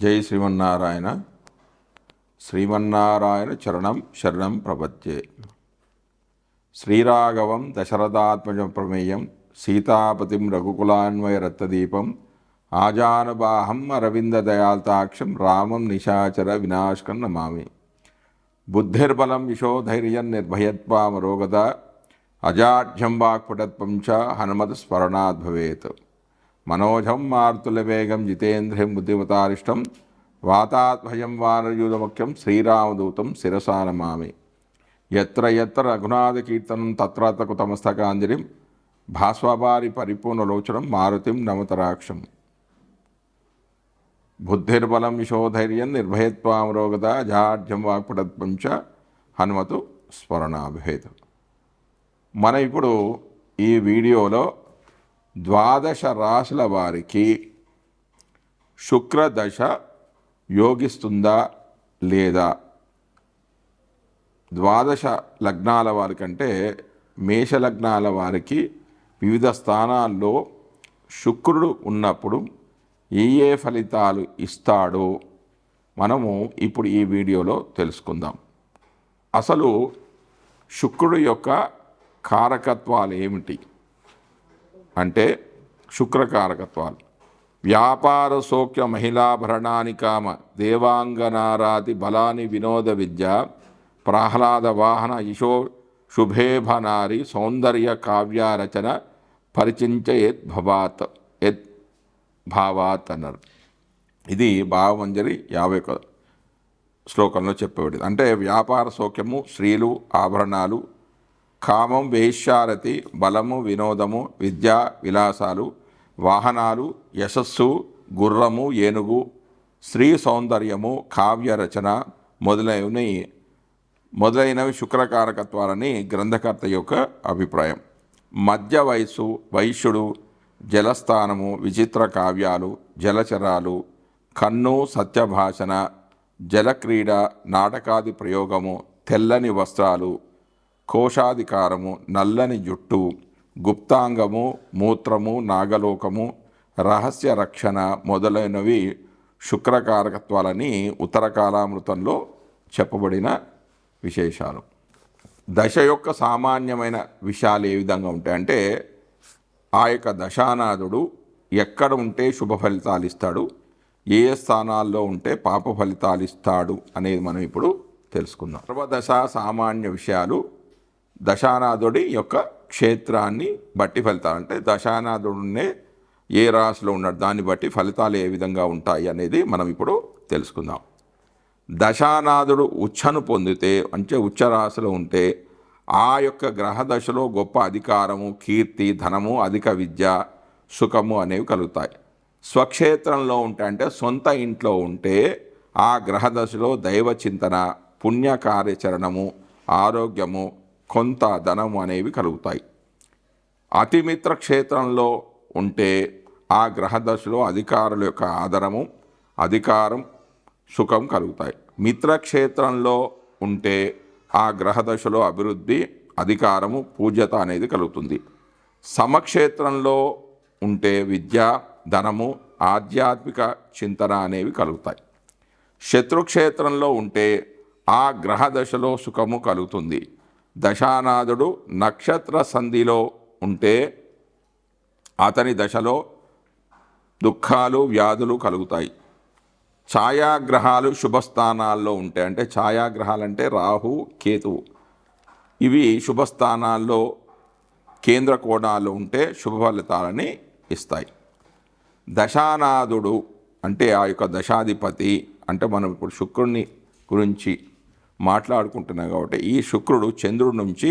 జై శ్రీమన్నారాయణ. శ్రీమన్నారాయణ చరణం శరణం ప్రపద్యే. శ్రీరాఘవం దశరథాత్మజం ప్రమేయం సీతాపతిం రఘుకులాన్వయరత్నదీపం ఆజానుబాహం అరవిందదయాల్తాక్షం రామం నిశాచర వినాశకం నమామి. బుద్ధిర్బలం యశోధైర్యం నిర్భయత్వామరోగత అజాఢ్యం వాక్పటత్వం చ హనుమత్ స్మరణాద్ భవేత్. మనోజం మార్తులవేగం జితేంద్రియం బుద్ధిమతారిష్టం వాతాత్భయం వానరయూధముఖ్యం శ్రీరామదూతం శిరసా నమామి. యత్ర యత్ర రఘునాథకీర్తనం తత్ర కుతమస్తకాంజలిం భాస్వభారి పరిపూర్ణలోచనం మారుతిం నమతరాక్షం. బుద్ధిర్బలం యశోధైర్యం నిర్భయత్వామరోగత అజాఢ్యం వాక్పటత్వం చ హనుమతు స్మరణాభేత్. మనం ఇప్పుడు ఈ వీడియోలో 12 రాశుల వారికి శుక్రదశ యోగిస్తుందా లేదా, 12 లగ్నాల వారికంటే మేషలగ్నాల వారికి వివిధ స్థానాల్లో శుక్రుడు ఉన్నప్పుడు ఏ ఫలితాలు ఇస్తాడో మనము ఇప్పుడు ఈ వీడియోలో తెలుసుకుందాం. అసలు శుక్రుడు యొక్క కారకత్వాలు ఏమిటి అంటే, శుక్రకారకత్వాలు వ్యాపార సౌఖ్య మహిళాభరణాని కామ దేవాంగనారాతి బలాని వినోద విద్య ప్రహ్లాద వాహన యశో శుభేభనారి సౌందర్య కావ్యారచన పరిచించ భావాత్ అన్నారు. ఇది భావమంజరి 51 శ్లోకంలో చెప్పబడింది. అంటే వ్యాపార సౌఖ్యము, స్త్రీలు, ఆభరణాలు, కామం, వేశ్యారతి, బలము, వినోదము, విద్యా విలాసాలు, వాహనాలు, యశస్సు, గుర్రము, ఏనుగు, స్త్రీ సౌందర్యము, కావ్య రచన మొదలైనవి శుక్రకారకత్వాలని గ్రంథకర్త యొక్క అభిప్రాయం. మధ్య వయస్సు, వైశ్యుడు, జలస్థానము, విచిత్ర కావ్యాలు, జలచరాలు, కన్ను, సత్యభాషణ, జలక్రీడ, నాటకాది ప్రయోగము, తెల్లని వస్త్రాలు, కోశాధికారము, నల్లని జుట్టు, గుప్తాంగము, మూత్రము, నాగలోకము, రహస్య రక్షణ మొదలైనవి శుక్రకారకత్వాలని ఉత్తరకాలామృతంలో చెప్పబడిన విశేషాలు. దశ యొక్క సామాన్యమైన విషయాలు ఏ విధంగా ఉంటాయంటే, ఆ యొక్క దశానాథుడు ఎక్కడ ఉంటే శుభ ఫలితాలు ఇస్తాడు, ఏ స్థానాల్లో ఉంటే పాప ఫలితాలు ఇస్తాడు అనేది మనం ఇప్పుడు తెలుసుకుందాం. సర్వదశ సామాన్య విషయాలు దశానాథుడి యొక్క క్షేత్రాన్ని బట్టి ఫలితాలు, అంటే దశానాథుడినే ఏ రాశిలో ఉన్నాడు దాన్ని బట్టి ఫలితాలు ఏ విధంగా ఉంటాయి అనేది మనం ఇప్పుడు తెలుసుకుందాం. దశానాథుడు ఉచ్చను పొందితే, అంటే ఉచ్చ రాశిలో ఉంటే ఆ యొక్క గ్రహ దశలో గొప్ప అధికారము, కీర్తి, ధనము, అధిక విద్య, సుఖము అనేవి కలుగుతాయి. స్వక్షేత్రంలో ఉంటే, అంటే సొంత ఇంట్లో ఉంటే ఆ గ్రహ దశలో దైవ చింతన, పుణ్య కార్యాచరణము, ఆరోగ్యము, కొంత ధనము అనేవి కలుగుతాయి. అతిమిత్ర క్షేత్రంలో ఉంటే ఆ గ్రహదశలో అధికారుల యొక్క ఆదరము, అధికారం, సుఖం కలుగుతాయి. మిత్రక్షేత్రంలో ఉంటే ఆ గ్రహదశలో అభివృద్ధి, అధికారము, పూజ్యత అనేది కలుగుతుంది. సమక్షేత్రంలో ఉంటే విద్య, ధనము, ఆధ్యాత్మిక చింతన అనేవి కలుగుతాయి. శత్రుక్షేత్రంలో ఉంటే ఆ గ్రహదశలో సుఖము కలుగుతుంది. దశానాథుడు నక్షత్ర సంధిలో ఉంటే అతని దశలో దుఃఖాలు, వ్యాధులు కలుగుతాయి. ఛాయాగ్రహాలు శుభస్థానాల్లో ఉంటే, అంటే ఛాయాగ్రహాలంటే రాహు, కేతువు, ఇవి శుభస్థానాల్లో కేంద్ర కోణాల్లో ఉంటే శుభ ఫలితాలని ఇస్తాయి. దశానాథుడు అంటే ఆ యొక్క దశాధిపతి, అంటే మనం ఇప్పుడు శుక్రుడిని గురించి మాట్లాడుకుంటున్నాం కాబట్టి ఈ శుక్రుడు చంద్రుడి నుంచి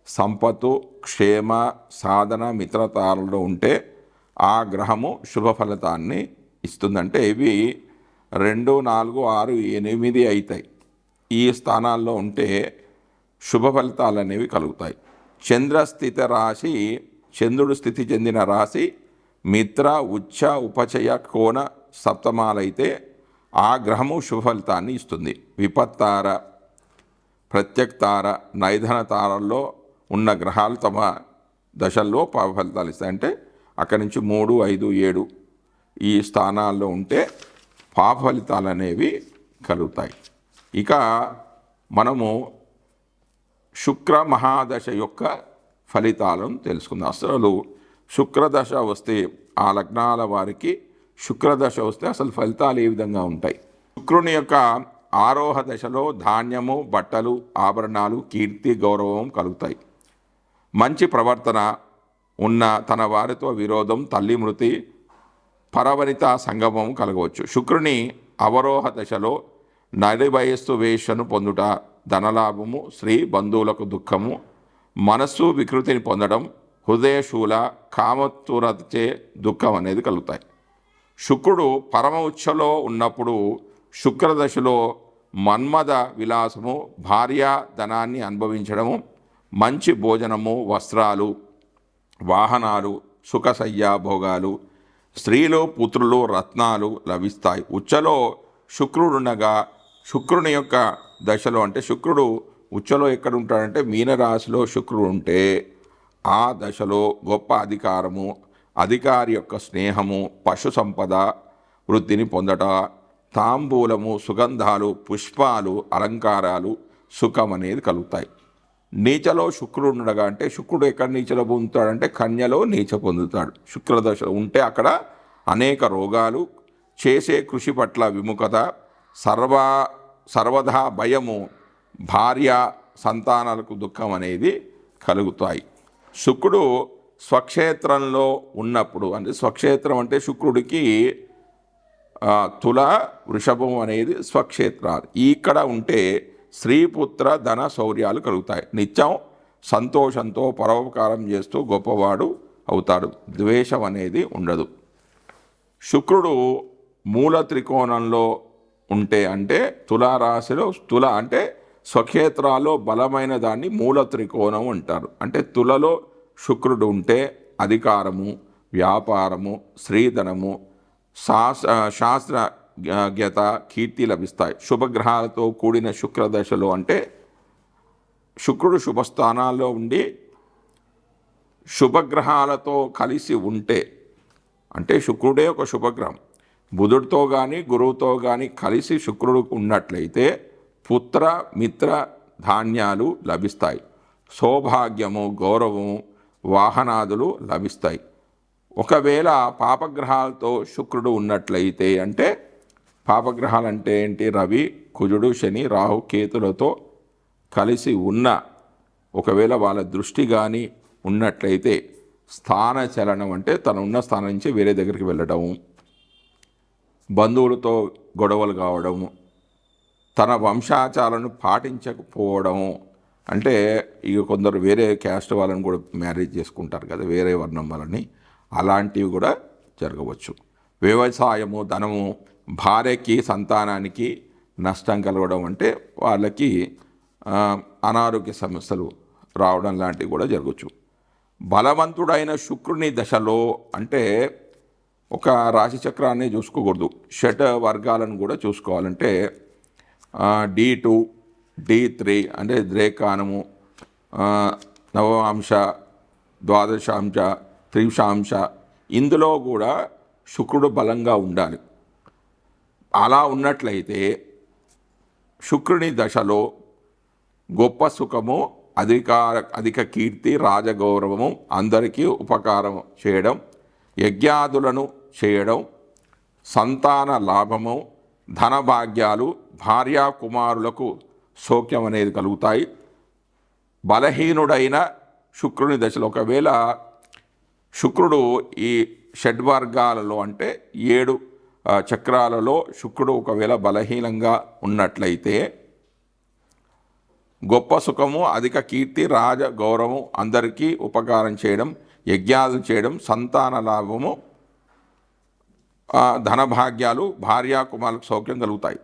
సంపత్తు, క్షేమ, సాధన, మిత్రతారలో ఉంటే ఆ గ్రహము శుభ ఫలితాన్ని ఇస్తుందంటే ఇవి 2, 4, 6, 8 అవుతాయి. ఈ స్థానాల్లో ఉంటే శుభ ఫలితాలు అనేవి కలుగుతాయి. చంద్రస్థిత రాశి, చంద్రుడు స్థితి చెందిన రాశి మిత్ర, ఉచ్చ, ఉపచయ, కోణ సప్తమాలైతే ఆ గ్రహము శుభ ఫలితాన్ని ఇస్తుంది. విపత్తార, ప్రత్యక్తార, నైధన తారల్లో ఉన్న గ్రహాలు తమ దశల్లో పాప ఫలితాలు ఇస్తాయి. అంటే అక్కడి నుంచి 3, 5, 7 ఈ స్థానాల్లో ఉంటే పాప ఫలితాలు అనేవి కలుగుతాయి. ఇక మనము శుక్ర మహాదశ యొక్క ఫలితాలను తెలుసుకుందాం. అసలు శుక్రదశ వస్తే ఆ లగ్నాల వారికి శుక్రదశ వస్తే అసలు ఫలితాలు ఏ విధంగా ఉంటాయి? శుక్రుని యొక్క ఆరోహ దశలో ధాన్యము, బట్టలు, ఆభరణాలు, కీర్తి, గౌరవం కలుగుతాయి. మంచి ప్రవర్తన ఉన్న తన వారితో విరోధం, తల్లి మృతి, పరవనిత సంగమం కలగవచ్చు. శుక్రుని అవరోహ దశలో నడి వయస్సు వేషను పొందుట, ధనలాభము, స్త్రీ బంధువులకు దుఃఖము, మనస్సు వికృతిని పొందడం, హృదయశూల కామతురచే దుఃఖం అనేది కలుగుతాయి. శుక్రుడు పరమ ఉచ్చలో ఉన్నప్పుడు శుక్రదశలో మన్మథ విలాసము, భార్య ధనాన్ని అనుభవించడము, మంచి భోజనము, వస్త్రాలు, వాహనాలు, సుఖశయ్య భోగాలు, స్త్రీలు, పుత్రులు, రత్నాలు లభిస్తాయి. ఉచ్చలో శుక్రుడుండగా శుక్రుని యొక్క దశలో అంటే శుక్రుడు ఉచ్చలో ఎక్కడ ఉంటాడంటే మీనరాశిలో శుక్రుడు ఉంటే ఆ దశలో గొప్ప అధికారము, అధికారి యొక్క స్నేహము, పశు సంపద వృద్ధిని పొందట, తాంబూలము, సుగంధాలు, పుష్పాలు, అలంకారాలు, సుఖం అనేది కలుగుతాయి. నీచలో శుక్రుడు ఉండగా అంటే శుక్రుడు ఎక్కడ నీచలో పొందుతాడంటే కన్యలో నీచ పొందుతాడు. శుక్రదశ ఉంటే అక్కడ అనేక రోగాలు, చేసే కృషి పట్ల విముఖత, సర్వదా భయము, భార్య సంతానాలకు దుఃఖం అనేది కలుగుతాయి. శుక్రుడు స్వక్షేత్రంలో ఉన్నప్పుడు అంటే స్వక్షేత్రం అంటే శుక్రుడికి తుల, వృషభం అనేది స్వక్షేత్రాలు. ఇక్కడ ఉంటే స్త్రీపుత్ర ధన శౌర్యాలు కలుగుతాయి. నిత్యం సంతోషంతో పరోపకారం చేస్తూ గొప్పవాడు అవుతాడు. ద్వేషం అనేది ఉండదు. శుక్రుడు మూల త్రికోణంలో ఉంటే అంటే తులారాశిలో తుల అంటే స్వక్షేత్రాల్లో బలమైన దాన్ని మూల త్రికోణం అంటారు. అంటే తులలో శుక్రుడు ఉంటే అధికారము, వ్యాపారము, స్త్రీధనము, శాస్త్రజ్ఞత, కీర్తి లభిస్తాయి. శుభగ్రహాలతో కూడిన శుక్రదశలో అంటే శుక్రుడు శుభస్థానాల్లో ఉండి శుభగ్రహాలతో కలిసి ఉంటే అంటే శుక్రుడే ఒక శుభగ్రహం. బుధుడితో కానీ గురువుతో కానీ కలిసి శుక్రుడు ఉన్నట్లయితే పుత్ర, మిత్ర, ధాన్యాలు లభిస్తాయి. సౌభాగ్యము, గౌరవము, వాహనాదులు లభిస్తాయి. ఒకవేళ పాపగ్రహాలతో శుక్రుడు ఉన్నట్లయితే అంటే పాపగ్రహాలు అంటే ఏంటి? రవి, కుజుడు, శని, రాహు, కేతులతో కలిసి ఉన్న ఒకవేళ వాళ్ళ దృష్టి కానీ ఉన్నట్లయితే స్థాన చలనం అంటే తను ఉన్న స్థానం నుంచి వేరే దగ్గరికి వెళ్ళడము, బంధువులతో గొడవలు కావడము, తన వంశాచారాలను పాటించకపోవడము అంటే ఇక కొందరు వేరే క్యాస్ట్ వాళ్ళని కూడా మ్యారేజ్ చేసుకుంటారు కదా, వేరే వర్ణం వాళ్ళని, అలాంటివి కూడా జరగవచ్చు. వ్యవసాయము, ధనము, భార్యకి సంతానానికి నష్టం కలగడం అంటే వాళ్ళకి అనారోగ్య సమస్యలు రావడం లాంటివి కూడా జరగవచ్చు. బలవంతుడైన శుక్రుని దశలో అంటే ఒక రాశి చక్రాన్ని చూసుకోకూడదు, షట్ వర్గాలను కూడా చూసుకోవాలంటే D2, D3 అంటే ద్రేకానము, నవమాంశ, ద్వాదశాంశ, త్రిశాంశ, ఇందులో కూడా శుక్రుడు బలంగా ఉండాలి. అలా ఉన్నట్లయితే శుక్రుని దశలో గొప్ప సుఖము, అధిక కీర్తి, రాజగౌరవము, అందరికీ ఉపకారం చేయడం, యజ్ఞాదులను చేయడం, సంతాన లాభము, ధనభాగ్యాలు, భార్యా కుమారులకు సౌఖ్యం అనేది కలుగుతాయి. బలహీనుడైన శుక్రుని దశలో ఒకవేళ శుక్రుడు ఈ షడ్వర్గాలలో అంటే 7 చక్రాలలో శుక్రుడు ఒకవేళ బలహీనంగా ఉన్నట్లయితే గొప్ప సుఖము, అధిక కీర్తి, రాజ గౌరవం, అందరికీ ఉపకారం చేయడం, యజ్ఞాలు చేయడం, సంతాన లాభము, ధనభాగ్యాలు, భార్యా కుమారులకు సౌఖ్యం కలుగుతాయి.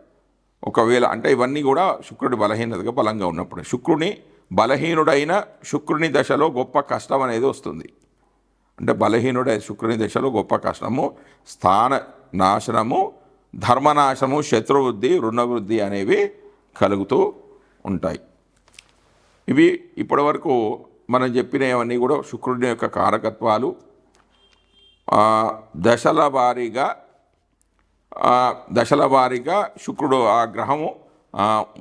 ఒకవేళ అంటే ఇవన్నీ కూడా శుక్రుడి బలహీనతగా బలంగా ఉన్నప్పుడు. శుక్రుని బలహీనుడైన శుక్రుని దశలో గొప్ప కష్టం అనేది వస్తుంది. అంటే బలహీనుడైన శుక్రుని దశలో గొప్ప కష్టము, స్థాన నాశనము, ధర్మనాశనము, శత్రువృద్ధి, రుణవృద్ధి అనేవి కలుగుతూ ఉంటాయి. ఇవి ఇప్పటివరకు మనం చెప్పినవన్నీ కూడా శుక్రుడి యొక్క కారకత్వాలు. దశల వారీగా దశల వారీగా శుక్రుడు ఆ గ్రహము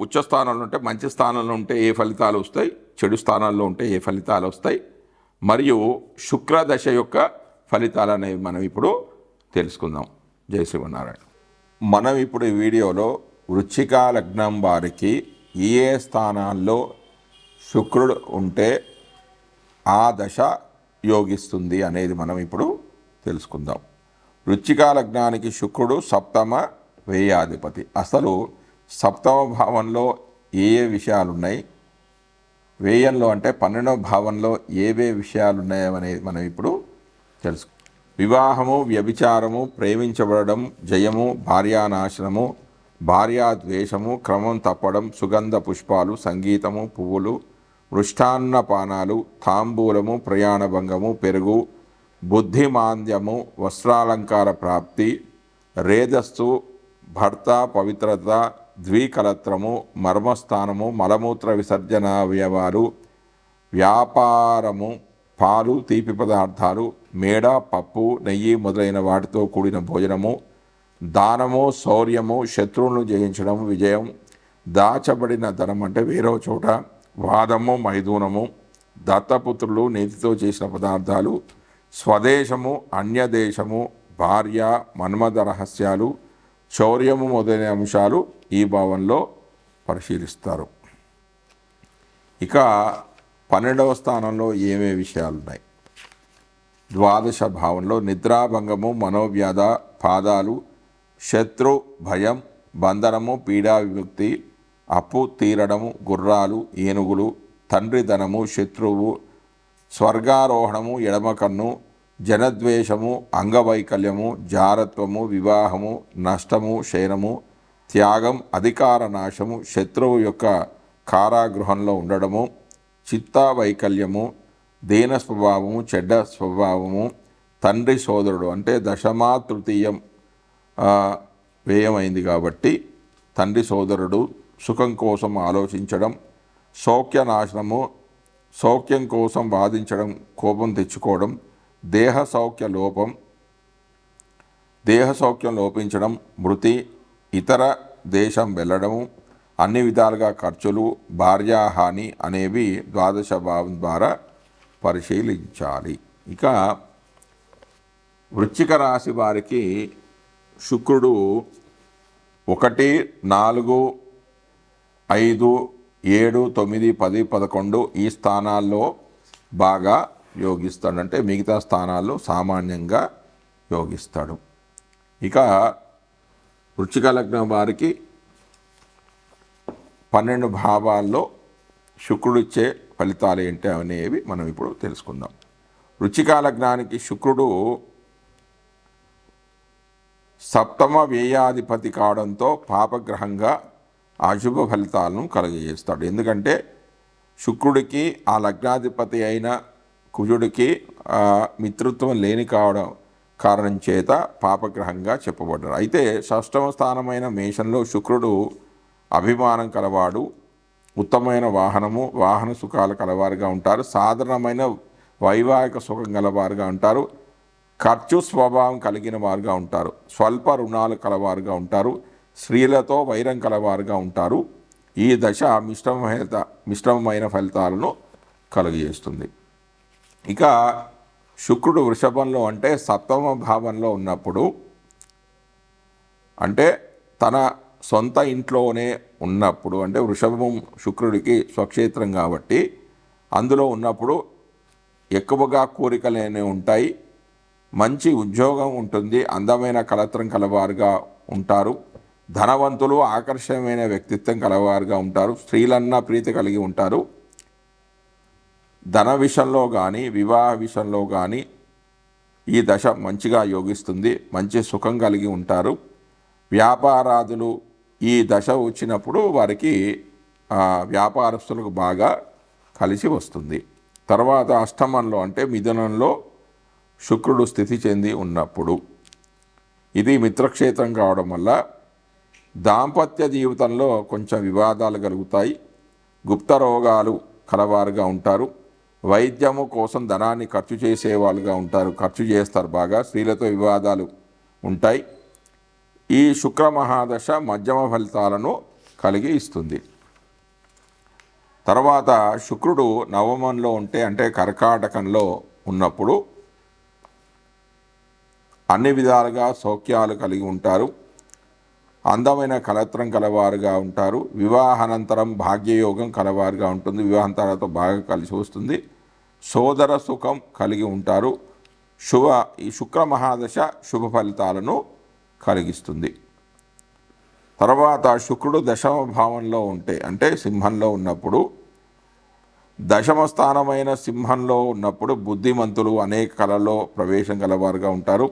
ఉచ్చ స్థానంలో ఉంటే మంచి స్థానంలో ఉంటే ఏ ఫలితాలు వస్తాయి, చెడు స్థానాల్లో ఉంటే ఏ ఫలితాలు వస్తాయి, మరియు శుక్ర దశ యొక్క ఫలితాలు అనేవి మనం ఇప్పుడు తెలుసుకుందాం. జై శ్రీమన్నారాయణ. మనం ఇప్పుడు ఈ వీడియోలో వృశ్చిక లగ్నం వారికి ఏ స్థానాల్లో శుక్రుడు ఉంటే ఆ దశ యోగిస్తుంది అనేది మనం ఇప్పుడు తెలుసుకుందాం. వృశ్చిక లగ్నానికి శుక్రుడు సప్తమ వ్యయాధిపతి. అసలు సప్తమ భావంలో ఏ విషయాలు ఉన్నాయి, వ్యయంలో అంటే 12వ భావంలో ఏవే విషయాలు ఉన్నాయో అనేది మనం ఇప్పుడు తెలుసుకుందాం. వివాహము, వ్యభిచారము, ప్రేమించబడడం, జయము, భార్యానాశనము, భార్యాద్వేషము, క్రమం తప్పడం, సుగంధ పుష్పాలు, సంగీతము, పువ్వులు, మృష్టాన్నపానాలు, తాంబూలము, ప్రయాణభంగము, పెరుగు, బుద్ధిమాంద్యము, వస్త్రాలంకార ప్రాప్తి, రేదస్సు, భర్త పవిత్రత, ద్వికలత్రము, మర్మస్థానము, మలమూత్ర విసర్జన అవయవాలు, వ్యాపారము, పాలు, తీపి పదార్థాలు, మేడ, పప్పు, నెయ్యి మొదలైన వాటితో కూడిన భోజనము, దానము, శౌర్యము, శత్రువులను జయించడం, విజయం, దాచబడిన ధనం అంటే వేరే చోట, వాదము, మైథునము, దత్తపుత్రులు, నీతితో చేసిన పదార్థాలు, స్వదేశము, అన్యదేశము, భార్య, మన్మథ రహస్యాలు, శౌర్యము మొదలైన అంశాలు ఈ భావంలో పరిశీలిస్తారు. ఇక 12వ స్థానంలో ఏమే విషయాలు ఉన్నాయి? ద్వాదశ భావంలో నిద్రాభంగము, మనోవ్యాధ, పాదాలు, శత్రు భయం, బంధనము, పీడా విముక్తి, అప్పు తీరడము, గుర్రాలు, ఏనుగులు, తండ్రి ధనము, శత్రువు, స్వర్గారోహణము, ఎడమ కన్ను, జనద్వేషము, అంగవైకల్యము, జారత్వము, వివాహము, నష్టము, శయనము, త్యాగం, అధికార నాశము, శత్రువు యొక్క కారాగృహంలో ఉండడము, చిత్తావైకల్యము, దీన స్వభావము, చెడ్డ స్వభావము, తండ్రి సోదరుడు అంటే దశమా తృతీయం వ్యయమైంది కాబట్టి తండ్రి సోదరుడు, సుఖం కోసం ఆలోచించడం, సౌఖ్యనాశనము, సౌఖ్యం కోసం బాధించడం, కోపం తెచ్చుకోవడం, దేహ సౌఖ్యం లోపించడం, మృతి, ఇతర దేశం వెళ్ళడము, అన్ని విధాలుగా ఖర్చులు, భార్యాహాని అనేవి ద్వాదశ భావం ద్వారా పరిశీలించాలి. ఇక వృశ్చిక రాశి వారికి శుక్రుడు 1, 4, 5, 7, 9, 10, 11 ఈ స్థానాల్లో బాగా యోగిస్తాడు. అంటే మిగతా స్థానాల్లో సామాన్యంగా యోగిస్తాడు. ఇక వృశ్చిక లగ్నం వారికి 12 భావాల్లో శుక్రుడిచ్చే ఫలితాలు ఏంటి అనేవి మనం ఇప్పుడు తెలుసుకుందాం. వృశ్చిక లగ్నానికి శుక్రుడు సప్తమ వ్యయాధిపతి కావడంతో పాపగ్రహంగా అశుభ ఫలితాలను కలుగజేస్తాడు. ఎందుకంటే శుక్రుడికి ఆ లగ్నాధిపతి అయిన కుజుడికి మిత్రత్వం లేని కారణం చేత పాపగ్రహంగా చెప్పబడ్డాడు. అయితే షష్టమ స్థానమైన మేషంలో శుక్రుడు అభిమానం కలవాడు, ఉత్తమమైన వాహనము, వాహన సుఖాలు కలవారుగా ఉంటారు, సాధారణమైన వైవాహిక సుఖం గలవారుగా ఉంటారు, ఖర్చు స్వభావం కలిగిన వారుగా ఉంటారు, స్వల్ప రుణాలు కలవారుగా ఉంటారు, స్త్రీలతో వైరం కలవారుగా ఉంటారు. ఈ దశ మిశ్రమమైన ఫలితాలను కలుగజేస్తుంది. ఇక శుక్రుడు వృషభంలో అంటే సప్తమ భావంలో ఉన్నప్పుడు, అంటే తన సొంత ఇంట్లోనే ఉన్నప్పుడు, అంటే వృషభం శుక్రుడికి స్వక్షేత్రం కాబట్టి అందులో ఉన్నప్పుడు ఎక్కువగా కోరికలేనే ఉంటాయి, మంచి ఉద్యోగం ఉంటుంది, అందమైన కలత్రం కలవారుగా ఉంటారు, ధనవంతులు, ఆకర్షణీయమైన వ్యక్తిత్వం కలవారుగా ఉంటారు, స్త్రీలన్నా ప్రీతి కలిగి ఉంటారు. ధన విషయంలో కానీ వివాహ విషయంలో కానీ ఈ దశ మంచిగా యోగిస్తుంది, మంచి సుఖం కలిగి ఉంటారు. వ్యాపారాదులు ఈ దశ వచ్చినప్పుడు వారికి వ్యాపారస్తులకు బాగా కలిసి వస్తుంది. తర్వాత అష్టమంలో అంటే మిథునంలో శుక్రుడు స్థితి చెంది ఉన్నప్పుడు, ఇది మిత్రక్షేత్రం కావడం వల్ల దాంపత్య జీవితంలో కొంచెం వివాదాలు కలుగుతాయి, గుప్త రోగాలు కలవారుగా ఉంటారు, వైద్యము కోసం ధనాన్ని ఖర్చు చేసేవాళ్ళుగా ఉంటారు, ఖర్చు చేస్తారు బాగా, స్త్రీలతో వివాదాలు ఉంటాయి, ఈ శుక్ర మహాదశ మధ్యమ ఫలితాలను కలిగి ఇస్తుంది. తర్వాత శుక్రుడు నవమంలో ఉంటే అంటే కర్కాటకంలో ఉన్నప్పుడు అన్ని విధాలుగా సౌఖ్యాలు కలిగి ఉంటారు. అందమైన కలత్రం కలవారుగా ఉంటారు. వివాహానంతరం భాగ్యయోగం కలవారుగా ఉంటుంది. వివాహం తర్వాత బాగా కలిసి వస్తుంది. సోదర సుఖం కలిగి ఉంటారు. ఈ శుక్ర మహాదశ శుభ ఫలితాలను కలిగిస్తుంది. తర్వాత శుక్రుడు దశమ భావంలో ఉంటే అంటే సింహంలో ఉన్నప్పుడు, దశమ స్థానమైన సింహంలో ఉన్నప్పుడు బుద్ధిమంతులు, అనేక కళల్లో ప్రవేశం గలవారుగా ఉంటారు.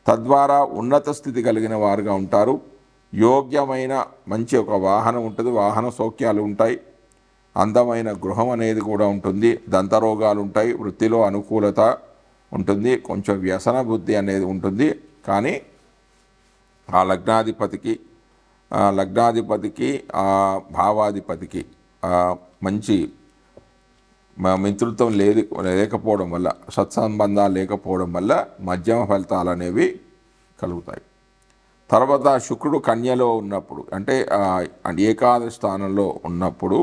తద్వారా ఉన్నత స్థితి కలిగిన వారుగా ఉంటారు. యోగ్యమైన మంచి ఒక వాహనం ఉంటుంది, వాహన సౌఖ్యాలు ఉంటాయి. అందమైన గృహం అనేది కూడా ఉంటుంది. దంతరోగాలు ఉంటాయి. వృత్తిలో అనుకూలత ఉంటుంది. కొంచెం వ్యసన బుద్ధి అనేది ఉంటుంది. కానీ ఆ లగ్నాధిపతికి భావాధిపతికి మంచి మిత్రత్వం లేకపోవడం వల్ల, సత్సంబంధాలు లేకపోవడం వల్ల మధ్యమ ఫలితాలు అనేవి కలుగుతాయి. తర్వాత శుక్రుడు కన్యలో ఉన్నప్పుడు అంటే ఏకాదశ స్థానంలో ఉన్నప్పుడు,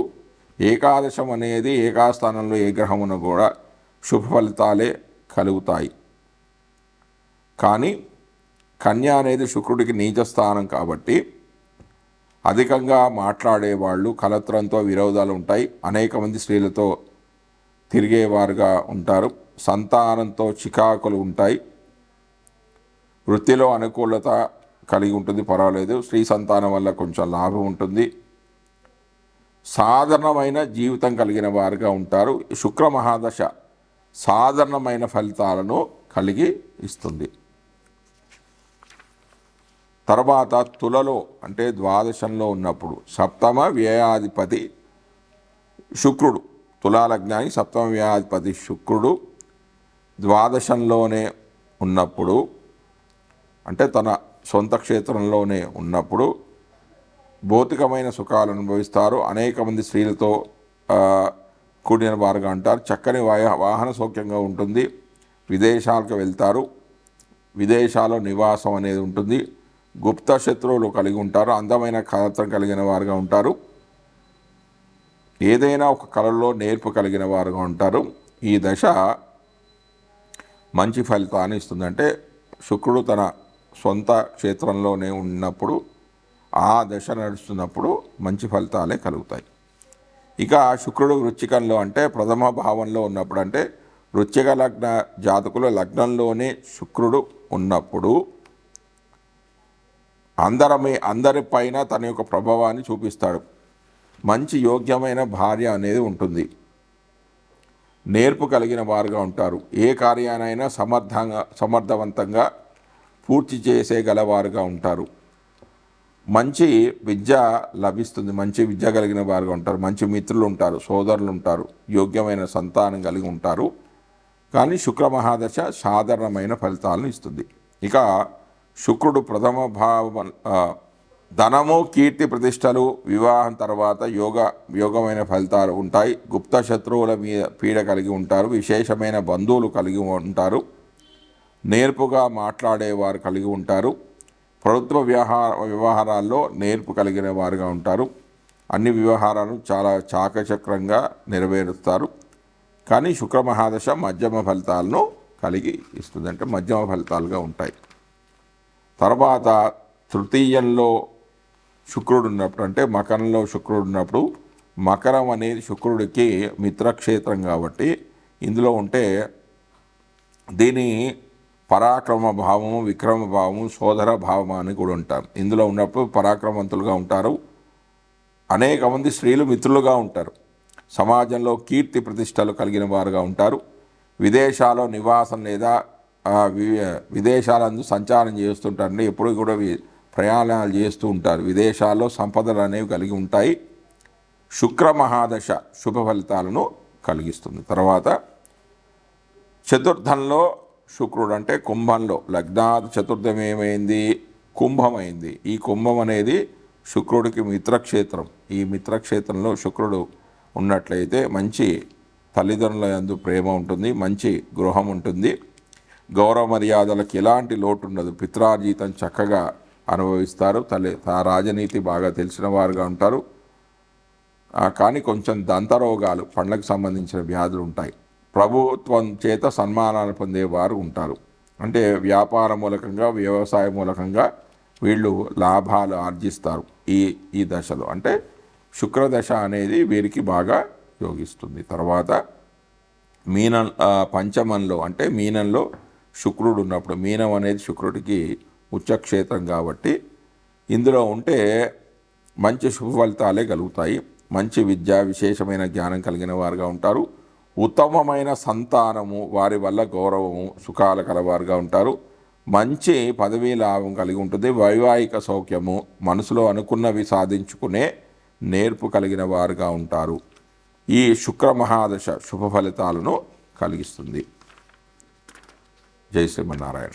ఏకాదశం అనేది ఏకాదశ స్థానంలో ఏ గ్రహమున కూడా శుభ ఫలితాలే కలుగుతాయి. కానీ కన్య అనేది శుక్రుడికి నీచ స్థానం కాబట్టి అధికంగా మాట్లాడేవాళ్ళు, కలత్రంతో విరోధాలు ఉంటాయి. అనేక మంది స్త్రీలతో తిరిగేవారుగా ఉంటారు. సంతానంతో చికాకులు ఉంటాయి. వృత్తిలో అనుకూలత కలిగి ఉంటుంది, పర్వాలేదు. స్త్రీ సంతానం వల్ల కొంచెం లాభం ఉంటుంది. సాధారణమైన జీవితం కలిగిన వారుగా ఉంటారు. శుక్ర మహాదశ సాధారణమైన ఫలితాలను కలిగి ఇస్తుంది. తర్వాత తులలో అంటే ద్వాదశంలో ఉన్నప్పుడు సప్తమ వ్యయాధిపతి శుక్రుడు, తులా లగ్నానికి సప్తమ వ్యయాధిపతి శుక్రుడు ద్వాదశంలోనే ఉన్నప్పుడు అంటే తన సొంత క్షేత్రంలోనే ఉన్నప్పుడు భౌతికమైన సుఖాలు అనుభవిస్తారు. అనేక మంది స్త్రీలతో కూడిన వారుగా ఉంటారు. చక్కని వాహన సౌఖ్యంగా ఉంటుంది. విదేశాలకు వెళ్తారు. విదేశాల్లో నివాసం అనేది ఉంటుంది. గుప్త శత్రువులు కలిగి ఉంటారు. అందమైన కలత్రం కలిగిన వారుగా ఉంటారు. ఏదైనా ఒక కళలో నేర్పు కలిగిన వారుగా ఉంటారు. ఈ దశ మంచి ఫలితాన్ని ఇస్తుందంటే శుక్రుడు తన సొంత క్షేత్రంలోనే ఉన్నప్పుడు, ఆ దశ నడుస్తున్నప్పుడు మంచి ఫలితాలే కలుగుతాయి. ఇక శుక్రుడు వృశ్చికంలో అంటే ప్రథమ భావంలో ఉన్నప్పుడు అంటే వృశ్చిక లగ్న జాతకుల లగ్నంలోనే శుక్రుడు ఉన్నప్పుడు అందరిపైన తన యొక్క ప్రభావాన్ని చూపిస్తాడు. మంచి యోగ్యమైన భార్య అనేది ఉంటుంది. నేర్పు కలిగిన వారుగా ఉంటారు. ఏ కార్యానైనా సమర్థవంతంగా పూర్తి చేసేగలవారుగా ఉంటారు. మంచి విద్య లభిస్తుంది. మంచి విద్య కలిగిన వారుగా ఉంటారు. మంచి మిత్రులు ఉంటారు, సోదరులు ఉంటారు, యోగ్యమైన సంతానం కలిగి ఉంటారు. కానీ శుక్ర మహాదశ సాధారణమైన ఫలితాలను ఇస్తుంది. ఇక శుక్రుడు ప్రథమ భావం ధనము, కీర్తి, ప్రతిష్టలు, వివాహం తర్వాత యోగమైన ఫలితాలు ఉంటాయి. గుప్త శత్రువుల మీద పీడ కలిగి ఉంటారు. విశేషమైన బంధువులు కలిగి ఉంటారు. నేర్పుగా మాట్లాడేవారు కలిగి ఉంటారు. ప్రభుత్వ వ్యవహారాల్లో నేర్పు కలిగిన వారుగా ఉంటారు. అన్ని వ్యవహారాలను చాలా చాకచక్రంగా నెరవేరుస్తారు. కానీ శుక్ర మహాదశ మధ్యమ ఫలితాలను కలిగి ఇస్తుంది, అంటే మధ్యమ ఫలితాలుగా ఉంటాయి. తర్వాత తృతీయంలో శుక్రుడు ఉన్నప్పుడు అంటే మకరంలో శుక్రుడు ఉన్నప్పుడు, మకరం అనేది శుక్రుడికి మిత్రక్షేత్రం కాబట్టి ఇందులో ఉంటే దీని పరాక్రమ భావము, విక్రమ భావము, సోదర భావము అని కూడా ఉంటారు. ఇందులో ఉన్నప్పుడు పరాక్రమవంతులుగా ఉంటారు. అనేక మంది స్త్రీలు మిత్రులుగా ఉంటారు. సమాజంలో కీర్తి ప్రతిష్టలు కలిగిన వారుగా ఉంటారు. విదేశాల్లో నివాసం లేదా విదేశాలందు సంచారం చేస్తుంటారండి. ఎప్పుడు కూడా ప్రయాణాలు చేస్తూ ఉంటారు. విదేశాల్లో సంపదలు అనేవి కలిగి ఉంటాయి. శుక్ర మహాదశ శుభ ఫలితాలను కలిగిస్తుంది. తర్వాత చతుర్థంలో శుక్రుడు అంటే కుంభంలో, లగ్నాది చతుర్థం ఏమైంది? కుంభమైంది. ఈ కుంభం అనేది శుక్రుడికి మిత్రక్షేత్రం. ఈ మిత్రక్షేత్రంలో శుక్రుడు ఉన్నట్లయితే మంచి తల్లిదండ్రుల యందు ప్రేమ ఉంటుంది, మంచి గృహం ఉంటుంది, గౌరవ మర్యాదలకు ఎలాంటి లోటు ఉండదు, పిత్రార్జితం చక్కగా అనుభవిస్తారు. రాజనీతి బాగా తెలిసిన వారుగా ఉంటారు. కానీ కొంచెం దంతరోగాలు, పండ్లకు సంబంధించిన వ్యాధులు ఉంటాయి. ప్రభుత్వం చేత సన్మానాలు పొందేవారు ఉంటారు. అంటే వ్యాపార మూలకంగా, వ్యవసాయ మూలకంగా వీళ్ళు లాభాలు ఆర్జిస్తారు ఈ దశలో. అంటే శుక్రదశ అనేది వీరికి బాగా యోగిస్తుంది. తర్వాత పంచమంలో అంటే మీనంలో శుక్రుడు ఉన్నప్పుడు, మీనం అనేది శుక్రుడికి ఉచ్చక్షేత్రం కాబట్టి ఇందులో ఉంటే మంచి శుభ ఫలితాలే కలుగుతాయి. మంచి విద్య, విశేషమైన జ్ఞానం కలిగిన వారుగా ఉంటారు. ఉత్తమమైన సంతానము, వారి వల్ల గౌరవము, సుఖాలు కలవారుగా ఉంటారు. మంచి పదవీ లాభం కలిగి ఉంటుంది. వైవాహిక సౌఖ్యము, మనసులో అనుకున్నవి సాధించుకునే నేర్పు కలిగిన వారుగా ఉంటారు. ఈ శుక్ర మహాదశ శుభ ఫలితాలను కలిగిస్తుంది. జై శ్రీమన్నారాయణ.